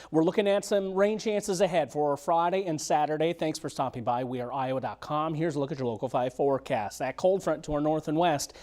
We're looking at some rain chances ahead for Friday and Saturday. Thanks for stopping by. We are Iowa.com. Here's a look at your Local 5 forecast. That cold front to our north and west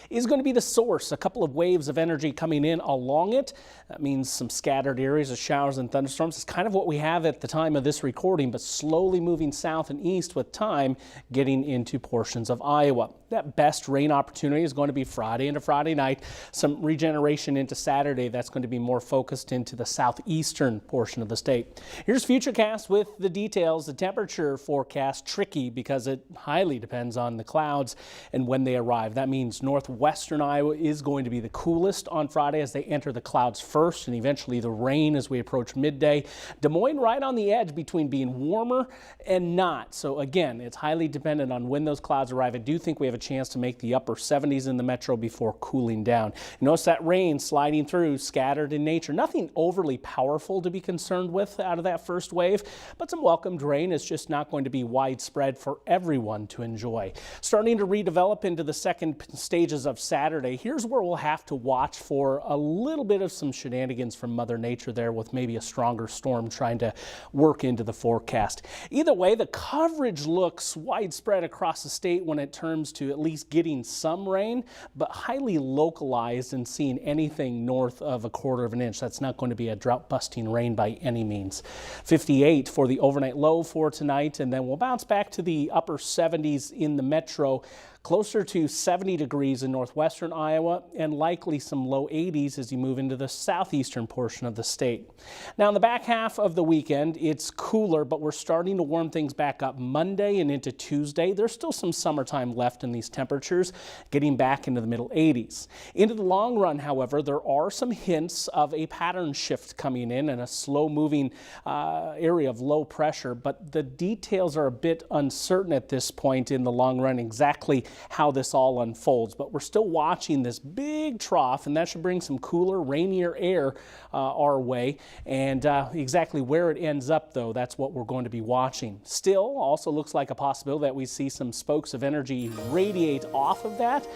is going to be the source. A couple of waves of energy coming in along it. That means some scattered areas of showers and thunderstorms. It's kind of what we have at the time of this recording, but slowly moving south and east with time getting into portions of Iowa. That best rain opportunity is going to be Friday into Friday night. Some regeneration into Saturday. That's going to be more focused into the southeastern portion of the state. Here's Futurecast with the details. The temperature forecast tricky because it highly depends on the clouds and when they arrive. That means northwestern Iowa is going to be the coolest on Friday as they enter the clouds first and eventually the rain as we approach midday. Des Moines right on the edge between being warmer and not. So again, it's highly dependent on when those clouds arrive. I do think we have a chance to make the upper 70s in the metro before cooling down. Notice that rain sliding through, scattered in nature. Nothing overly powerful to be concerned with out of that first wave, but some welcomed rain. Is just not going to be widespread for everyone to enjoy. Starting to redevelop into the second stages of Saturday. Here's where we'll have to watch for a little bit of some shenanigans from Mother Nature there with maybe a stronger storm trying to work into the forecast. Either way, the coverage looks widespread across the state when it comes to at least getting some rain, but highly localized and seeing anything north of a quarter of an inch. That's not going to be a drought-busting rain by any means. 58 for the overnight low for tonight, and then we'll bounce back to the upper 70s in the metro. Closer to 70 degrees in northwestern Iowa and likely some low 80s as you move into the southeastern portion of the state. Now in the back half of the weekend, it's cooler, but we're starting to warm things back up Monday and into Tuesday. There's still some summertime left in these temperatures, getting back into the middle 80s. Into the long run, however, there are some hints of a pattern shift coming in and a slow moving area of low pressure, but the details are a bit uncertain at this point in the long run exactly how this all unfolds, but we're still watching this big trough, and that should bring some cooler, rainier air our way. And exactly where it ends up, though, that's what we're going to be watching. Still, also looks like a possibility that we see some spokes of energy radiate off of that.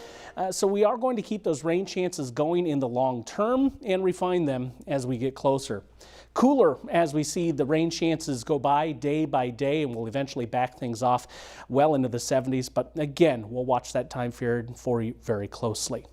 So we are going to keep those rain chances going in the long term and refine them as we get closer. Cooler as we see the rain chances go by day, and we'll eventually back things off well into the 70s. But again, we'll watch that time period for you very closely.